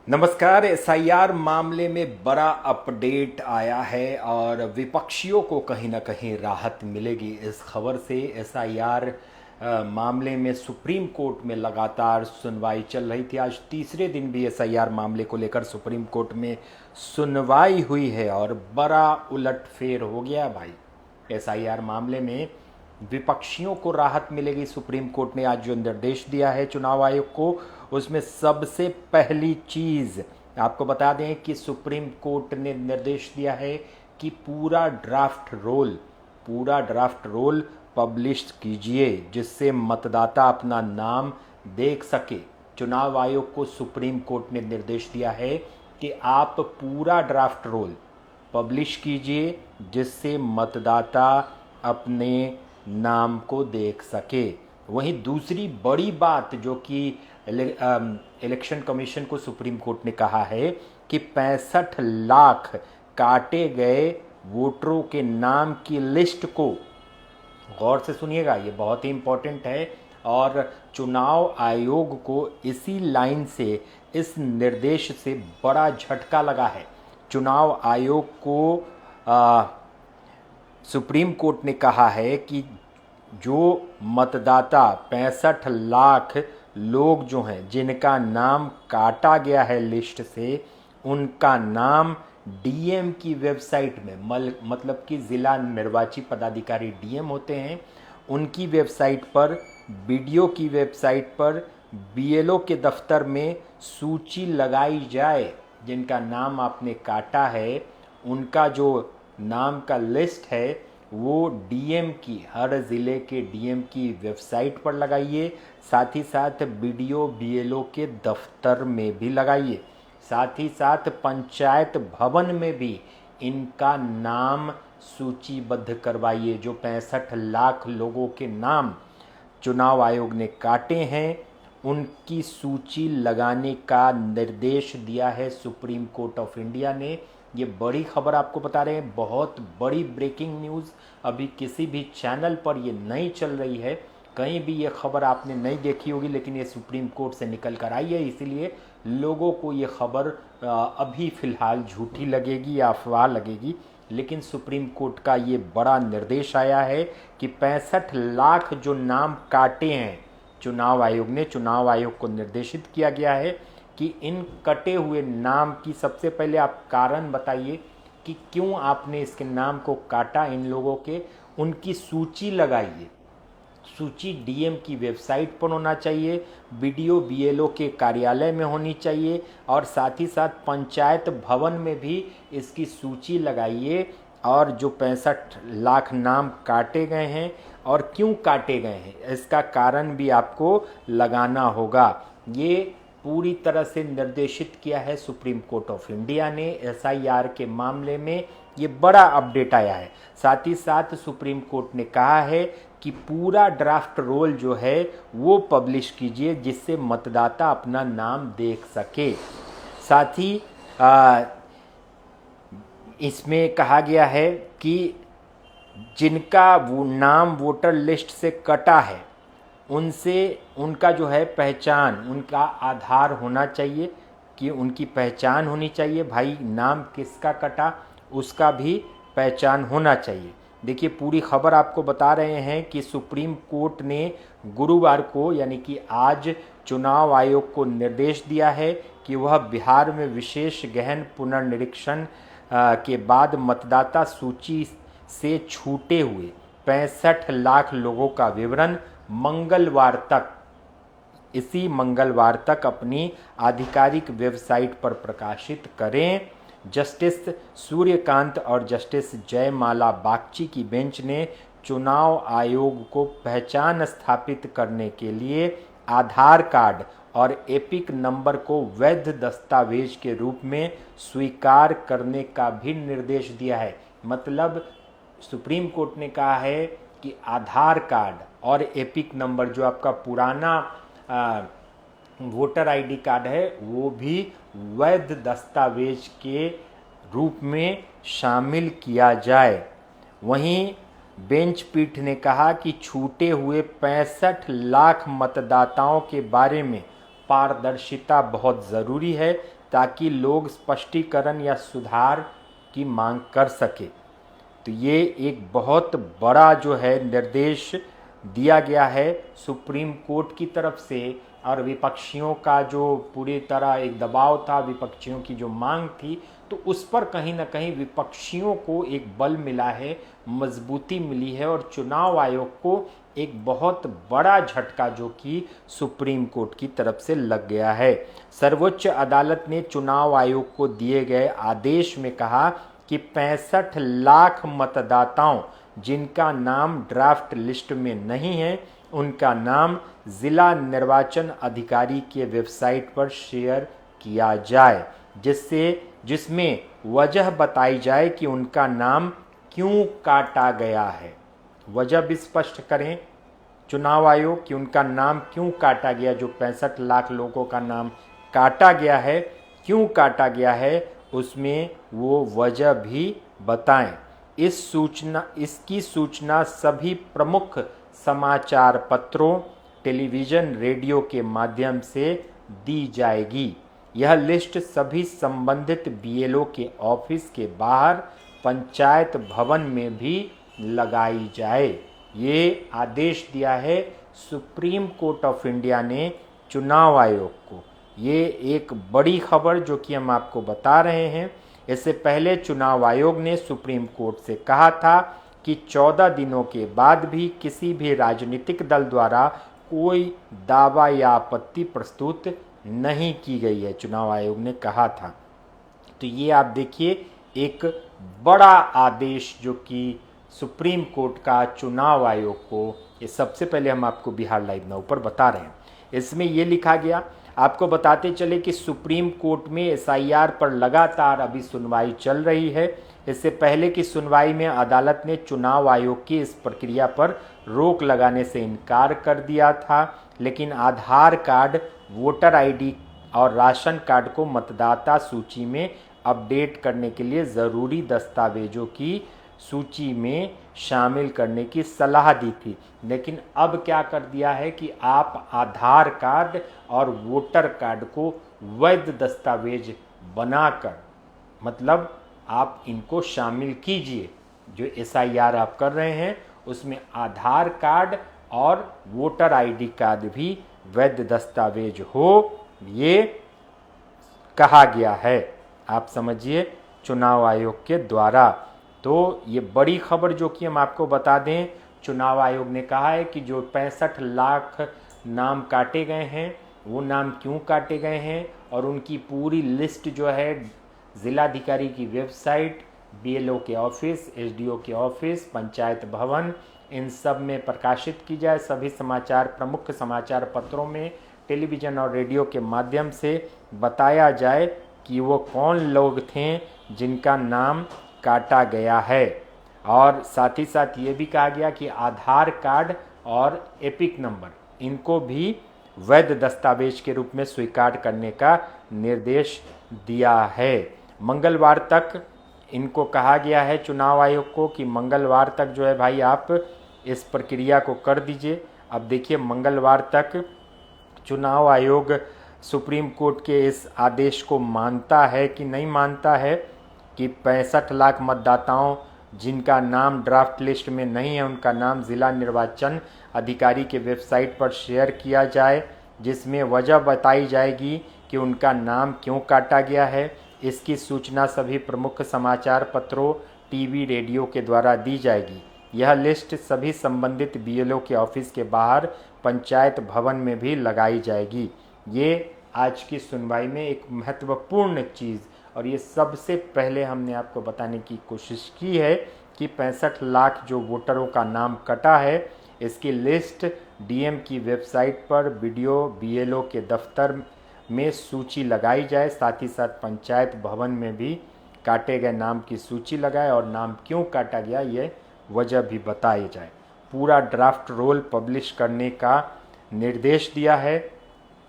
नमस्कार। एसआईआर मामले में बड़ा अपडेट आया है और विपक्षियों को कहीं ना कहीं राहत मिलेगी इस खबर से। एसआईआर मामले में सुप्रीम कोर्ट में लगातार सुनवाई चल रही थी। आज तीसरे दिन भी एसआईआर मामले को लेकर सुप्रीम कोर्ट में सुनवाई हुई है और बड़ा उलटफेर हो गया भाई। एसआईआर मामले में विपक्षियों को राहत मिलेगी। सुप्रीम कोर्ट ने आज जो निर्देश दिया है चुनाव आयोग को, उसमें सबसे पहली चीज आपको बता दें कि सुप्रीम कोर्ट ने निर्देश दिया है कि पूरा ड्राफ्ट रोल पब्लिश कीजिए जिससे मतदाता अपना नाम देख सके। चुनाव आयोग को सुप्रीम कोर्ट ने निर्देश दिया है कि आप पूरा ड्राफ्ट रोल पब्लिश कीजिए जिससे मतदाता अपने नाम को देख सके। वहीं दूसरी बड़ी बात जो कि इलेक्शन कमीशन को सुप्रीम कोर्ट ने कहा है कि 65 लाख काटे गए वोटरों के नाम की लिस्ट को, गौर से सुनिएगा ये बहुत ही इम्पोर्टेंट है, और चुनाव आयोग को इसी लाइन से, इस निर्देश से बड़ा झटका लगा है। चुनाव आयोग को सुप्रीम कोर्ट ने कहा है कि जो मतदाता 65 लाख लोग जो हैं जिनका नाम काटा गया है लिस्ट से, उनका नाम डीएम की वेबसाइट में, मतलब कि ज़िला निर्वाची पदाधिकारी डीएम होते हैं, उनकी वेबसाइट पर, बीडीओ की वेबसाइट पर, बीएलओ के दफ्तर में सूची लगाई जाए। जिनका नाम आपने काटा है उनका जो नाम का लिस्ट है वो डीएम की, हर ज़िले के डीएम की वेबसाइट पर लगाइए। साथ ही साथ बीडीओ बीएलओ के दफ्तर में भी लगाइए। साथ ही साथ पंचायत भवन में भी इनका नाम सूचीबद्ध करवाइए। जो 65 लाख लोगों के नाम चुनाव आयोग ने काटे हैं उनकी सूची लगाने का निर्देश दिया है सुप्रीम कोर्ट ऑफ इंडिया ने। ये बड़ी खबर आपको बता रहे हैं, बहुत बड़ी ब्रेकिंग न्यूज़। अभी किसी भी चैनल पर ये नहीं चल रही है, कहीं भी ये खबर आपने नहीं देखी होगी, लेकिन ये सुप्रीम कोर्ट से निकल कर आई है, इसीलिए लोगों को ये खबर अभी फ़िलहाल झूठी लगेगी या अफवाह लगेगी। लेकिन सुप्रीम कोर्ट का ये बड़ा निर्देश आया है कि 65 लाख जो नाम काटे हैं चुनाव आयोग ने, चुनाव आयोग को निर्देशित किया गया है कि इन कटे हुए नाम की सबसे पहले आप कारण बताइए कि क्यों आपने इसके नाम को काटा इन लोगों के, उनकी सूची लगाइए। सूची डीएम की वेबसाइट पर होना चाहिए, बीडीओ बीएलओ के कार्यालय में होनी चाहिए, और साथ ही साथ पंचायत भवन में भी इसकी सूची लगाइए। और जो 65 लाख नाम काटे गए हैं और क्यों काटे गए हैं इसका कारण भी आपको लगाना होगा। ये पूरी तरह से निर्देशित किया है सुप्रीम कोर्ट ऑफ इंडिया ने। एसआईआर के मामले में ये बड़ा अपडेट आया है। साथ ही साथ सुप्रीम कोर्ट ने कहा है कि पूरा ड्राफ्ट रोल जो है वो पब्लिश कीजिए जिससे मतदाता अपना नाम देख सके। साथ ही इसमें कहा गया है कि जिनका वो नाम वोटर लिस्ट से कटा है उनसे, उनका जो है पहचान, उनका आधार होना चाहिए, कि उनकी पहचान होनी चाहिए। भाई नाम किसका कटा उसका भी पहचान होना चाहिए। देखिए पूरी खबर आपको बता रहे हैं कि सुप्रीम कोर्ट ने गुरुवार को, यानी कि आज, चुनाव आयोग को निर्देश दिया है कि वह बिहार में विशेष गहन पुनर्निरीक्षण के बाद मतदाता सूची से छूटे हुए 65 लाख लोगों का विवरण मंगलवार तक, इसी मंगलवार तक अपनी आधिकारिक वेबसाइट पर प्रकाशित करें। जस्टिस सूर्यकांत और जस्टिस जयमाला बागची की बेंच ने चुनाव आयोग को पहचान स्थापित करने के लिए आधार कार्ड और एपिक नंबर को वैध दस्तावेज के रूप में स्वीकार करने का भी निर्देश दिया है। मतलब सुप्रीम कोर्ट ने कहा है कि आधार कार्ड और एपिक नंबर, जो आपका पुराना वोटर आईडी कार्ड है, वो भी वैध दस्तावेज के रूप में शामिल किया जाए। वहीं बेंच पीठ ने कहा कि छूटे हुए 65 लाख मतदाताओं के बारे में पारदर्शिता बहुत ज़रूरी है ताकि लोग स्पष्टीकरण या सुधार की मांग कर सके। तो ये एक बहुत बड़ा जो है निर्देश दिया गया है सुप्रीम कोर्ट की तरफ से, और विपक्षियों का जो पूरी तरह एक दबाव था, विपक्षियों की जो मांग थी, तो उस पर कहीं ना कहीं विपक्षियों को एक बल मिला है, मजबूती मिली है, और चुनाव आयोग को एक बहुत बड़ा झटका जो कि सुप्रीम कोर्ट की तरफ से लग गया है। सर्वोच्च अदालत ने चुनाव आयोग को दिए गए आदेश में कहा कि 65 लाख मतदाताओं जिनका नाम ड्राफ्ट लिस्ट में नहीं है, उनका नाम जिला निर्वाचन अधिकारी के वेबसाइट पर शेयर किया जाए, जिसमें वजह बताई जाए कि उनका नाम क्यों काटा गया है। वजह भी स्पष्ट करें चुनाव आयोग कि उनका नाम क्यों काटा गया, जो 65 लाख लोगों का नाम काटा गया है, क्यों काटा गया है, उसमें वो वजह भी बताएं। इसकी सूचना सभी प्रमुख समाचार पत्रों, टेलीविज़न, रेडियो के माध्यम से दी जाएगी। यह लिस्ट सभी संबंधित बीएलओ के ऑफिस के बाहर पंचायत भवन में भी लगाई जाए। ये आदेश दिया है सुप्रीम कोर्ट ऑफ इंडिया ने चुनाव आयोग को। ये एक बड़ी खबर जो कि हम आपको बता रहे हैं। इससे पहले चुनाव आयोग ने सुप्रीम कोर्ट से कहा था कि 14 दिनों के बाद भी किसी भी राजनीतिक दल द्वारा कोई दावा या आपत्ति प्रस्तुत नहीं की गई है, चुनाव आयोग ने कहा था। तो ये आप देखिए एक बड़ा आदेश जो कि सुप्रीम कोर्ट का चुनाव आयोग को, ये सबसे पहले हम आपको बिहार लाइव नाउ पर बता रहे हैं। इसमें ये लिखा गया, आपको बताते चले कि सुप्रीम कोर्ट में एसआईआर पर लगातार अभी सुनवाई चल रही है। इससे पहले की सुनवाई में अदालत ने चुनाव आयोग की इस प्रक्रिया पर रोक लगाने से इनकार कर दिया था, लेकिन आधार कार्ड, वोटर आईडी और राशन कार्ड को मतदाता सूची में अपडेट करने के लिए ज़रूरी दस्तावेजों की सूची में शामिल करने की सलाह दी थी। लेकिन अब क्या कर दिया है कि आप आधार कार्ड और वोटर कार्ड को वैध दस्तावेज बनाकर, मतलब आप इनको शामिल कीजिए। जो एसआईआर आप कर रहे हैं उसमें आधार कार्ड और वोटर आईडी कार्ड भी वैध दस्तावेज हो, ये कहा गया है। आप समझिए चुनाव आयोग के द्वारा। तो ये बड़ी खबर जो कि हम आपको बता दें, चुनाव आयोग ने कहा है कि जो 65 लाख नाम काटे गए हैं, वो नाम क्यों काटे गए हैं, और उनकी पूरी लिस्ट जो है जिलाधिकारी की वेबसाइट, बीएलओ के ऑफिस, एसडीओ के ऑफिस, पंचायत भवन, इन सब में प्रकाशित की जाए। सभी समाचार, प्रमुख समाचार पत्रों में, टेलीविज़न और रेडियो के माध्यम से बताया जाए कि वो कौन लोग थे जिनका नाम काटा गया है। और साथ ही साथ ये भी कहा गया कि आधार कार्ड और एपिक नंबर, इनको भी वैध दस्तावेज के रूप में स्वीकार करने का निर्देश दिया है। मंगलवार तक इनको कहा गया है चुनाव आयोग को कि मंगलवार तक जो है भाई आप इस प्रक्रिया को कर दीजिए। अब देखिए मंगलवार तक चुनाव आयोग सुप्रीम कोर्ट के इस आदेश को मानता है कि नहीं मानता है कि 65 लाख मतदाताओं जिनका नाम ड्राफ्ट लिस्ट में नहीं है, उनका नाम जिला निर्वाचन अधिकारी के वेबसाइट पर शेयर किया जाए, जिसमें वजह बताई जाएगी कि उनका नाम क्यों काटा गया है। इसकी सूचना सभी प्रमुख समाचार पत्रों, टीवी, रेडियो के द्वारा दी जाएगी। यह लिस्ट सभी संबंधित बीएलओ के ऑफिस के बाहर पंचायत भवन में भी लगाई जाएगी। ये आज की सुनवाई में एक महत्वपूर्ण चीज़, और ये सबसे पहले हमने आपको बताने की कोशिश की है कि 65 लाख जो वोटरों का नाम कटा है, इसकी लिस्ट डीएम की वेबसाइट पर वीडियो बीएलओ के दफ्तर में सूची लगाई जाए। साथ ही साथ पंचायत भवन में भी काटे गए नाम की सूची लगाए, और नाम क्यों काटा गया ये वजह भी बताई जाए। पूरा ड्राफ्ट रोल पब्लिश करने का निर्देश दिया है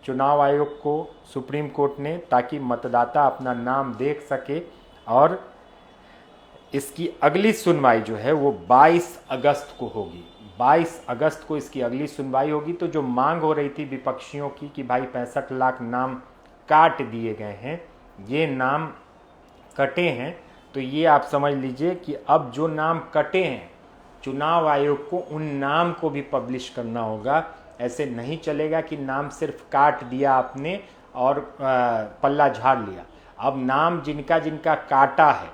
चुनाव आयोग को सुप्रीम कोर्ट ने, ताकि मतदाता अपना नाम देख सके। और इसकी अगली सुनवाई जो है वो 22 अगस्त को होगी। 22 अगस्त को इसकी अगली सुनवाई होगी। तो जो मांग हो रही थी विपक्षियों की कि भाई 65 लाख नाम काट दिए गए हैं, ये नाम कटे हैं, तो ये आप समझ लीजिए कि अब जो नाम कटे हैं चुनाव आयोग को उन नाम को भी पब्लिश करना होगा। ऐसे नहीं चलेगा कि नाम सिर्फ काट दिया आपने और पल्ला झाड़ लिया। अब नाम जिनका जिनका काटा है,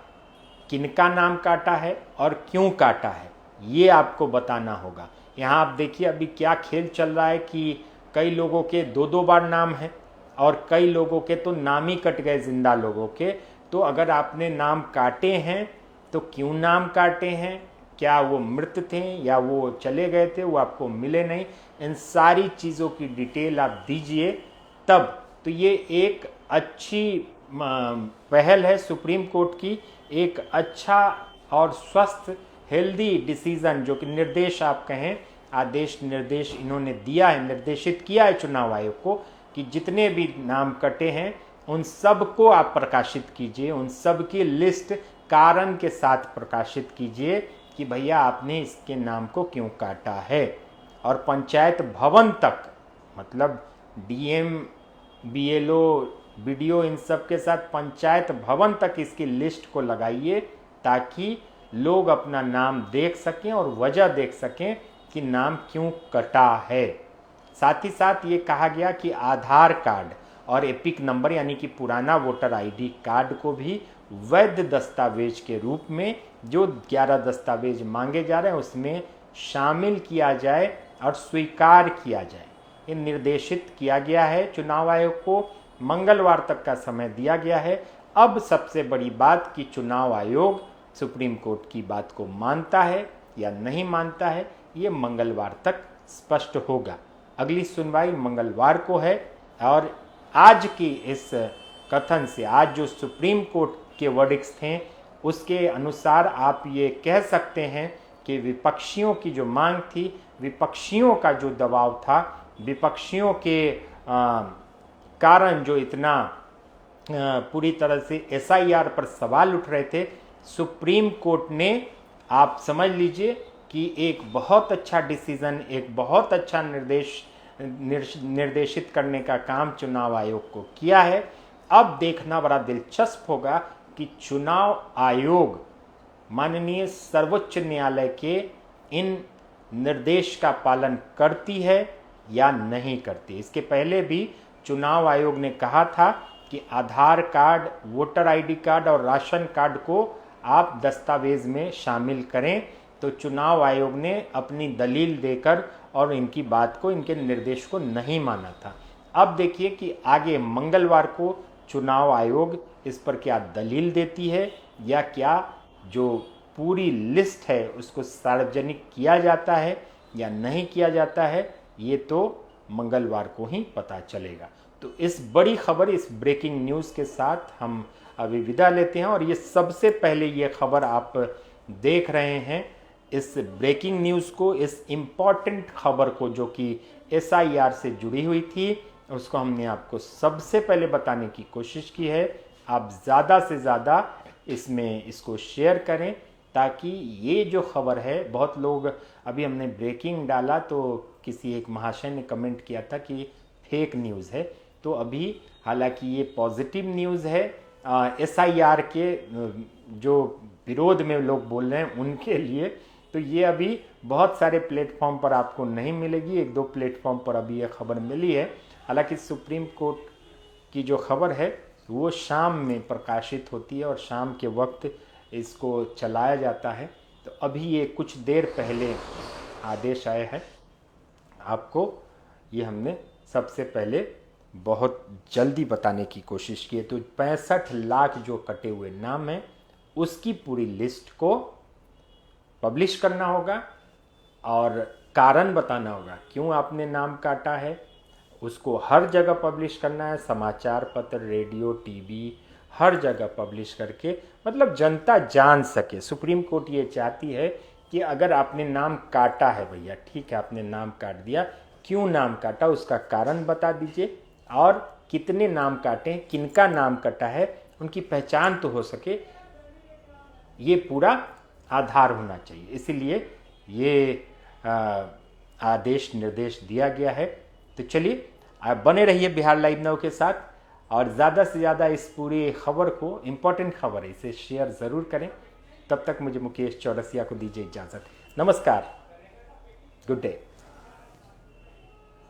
किनका नाम काटा है और क्यों काटा है, ये आपको बताना होगा। यहाँ आप देखिए अभी क्या खेल चल रहा है कि कई लोगों के 2-2 बार नाम है और कई लोगों के तो नाम ही कट गए, जिंदा लोगों के। तो अगर आपने नाम काटे हैं तो क्यों नाम काटे हैं, क्या वो मृत थे या वो चले गए थे, वो आपको मिले नहीं, इन सारी चीज़ों की डिटेल आप दीजिए तब। तो ये एक अच्छी पहल है सुप्रीम कोर्ट की, एक अच्छा और स्वस्थ हेल्दी डिसीजन, जो कि निर्देश आप कहें, आदेश निर्देश इन्होंने दिया है, निर्देशित किया है चुनाव आयोग को कि जितने भी नाम कटे हैं उन सब को आप प्रकाशित कीजिए, उन सब की लिस्ट कारण के साथ प्रकाशित कीजिए कि भैया आपने इसके नाम को क्यों काटा है। और पंचायत भवन तक, मतलब डीएम, बीएलओ, बीडीओ, इन सब के साथ पंचायत भवन तक इसकी लिस्ट को लगाइए ताकि लोग अपना नाम देख सकें और वजह देख सकें कि नाम क्यों कटा है। साथ ही साथ ये कहा गया कि आधार कार्ड और एपिक नंबर यानी कि पुराना वोटर आईडी कार्ड को भी वैध दस्तावेज के रूप में जो 11 दस्तावेज मांगे जा रहे हैं उसमें शामिल किया जाए और स्वीकार किया जाए। ये निर्देशित किया गया है चुनाव आयोग को, मंगलवार तक का समय दिया गया है। अब सबसे बड़ी बात कि चुनाव आयोग सुप्रीम कोर्ट की बात को मानता है या नहीं मानता है, ये मंगलवार तक स्पष्ट होगा। अगली सुनवाई मंगलवार को है और आज की इस कथन से, आज जो सुप्रीम कोर्ट के वर्डिक्ट्स थे उसके अनुसार आप ये कह सकते हैं कि विपक्षियों की जो मांग थी, विपक्षियों का जो दबाव था, विपक्षियों के कारण जो इतना पूरी तरह से एसआईआर पर सवाल उठ रहे थे, सुप्रीम कोर्ट ने, आप समझ लीजिए कि एक बहुत अच्छा डिसीजन, एक बहुत अच्छा निर्देशित करने का काम चुनाव आयोग को किया है। अब देखना बड़ा दिलचस्प होगा कि चुनाव आयोग माननीय सर्वोच्च न्यायालय के इन निर्देश का पालन करती है या नहीं करती। इसके पहले भी चुनाव आयोग ने कहा था कि आधार कार्ड, वोटर आईडी कार्ड और राशन कार्ड को आप दस्तावेज में शामिल करें, तो चुनाव आयोग ने अपनी दलील देकर और इनकी बात को, इनके निर्देश को नहीं माना था। अब देखिए कि आगे मंगलवार को चुनाव आयोग इस पर क्या दलील देती है या क्या जो पूरी लिस्ट है उसको सार्वजनिक किया जाता है या नहीं किया जाता है, ये तो मंगलवार को ही पता चलेगा। तो इस बड़ी खबर, इस ब्रेकिंग न्यूज़ के साथ हम अभी विदा लेते हैं। और ये सबसे पहले ये खबर आप देख रहे हैं, इस ब्रेकिंग न्यूज़ को, इस इम्पॉर्टेंट खबर को जो कि एसआईआर से जुड़ी हुई थी, उसको हमने आपको सबसे पहले बताने की कोशिश की है। आप ज़्यादा से ज़्यादा इसको शेयर करें ताकि ये जो खबर है, बहुत लोग, अभी हमने ब्रेकिंग डाला तो किसी एक महाशय ने कमेंट किया था कि फेक न्यूज़ है, तो अभी हालांकि ये पॉजिटिव न्यूज़ है। एसआईआर के जो विरोध में लोग बोल रहे हैं उनके लिए, तो ये अभी बहुत सारे प्लेटफॉर्म पर आपको नहीं मिलेगी, 1-2 प्लेटफॉर्म पर अभी ये खबर मिली है। हालांकि सुप्रीम कोर्ट की जो खबर है वो शाम में प्रकाशित होती है और शाम के वक्त इसको चलाया जाता है। तो अभी ये कुछ देर पहले आदेश आया है, आपको ये हमने सबसे पहले बहुत जल्दी बताने की कोशिश की है। तो 65 लाख जो कटे हुए नाम हैं उसकी पूरी लिस्ट को पब्लिश करना होगा और कारण बताना होगा क्यों आपने नाम काटा है, उसको हर जगह पब्लिश करना है, समाचार पत्र, रेडियो, टीवी, हर जगह पब्लिश करके, मतलब जनता जान सके। सुप्रीम कोर्ट ये चाहती है कि अगर आपने नाम काटा है, भैया ठीक है आपने नाम काट दिया, क्यों नाम काटा उसका कारण बता दीजिए, और कितने नाम काटे, किनका नाम कटा है, उनकी पहचान तो हो सके, ये पूरा आधार होना चाहिए। इसीलिए ये आदेश निर्देश दिया गया है। तो चलिए आप बने रहिए बिहार लाइव नाउ के साथ, और ज़्यादा से ज़्यादा इस पूरी खबर को, इम्पोर्टेंट खबर है, इसे शेयर ज़रूर करें। तब तक मुझे मुकेश चौरसिया को दीजिए इजाज़त। नमस्कार, गुड डे।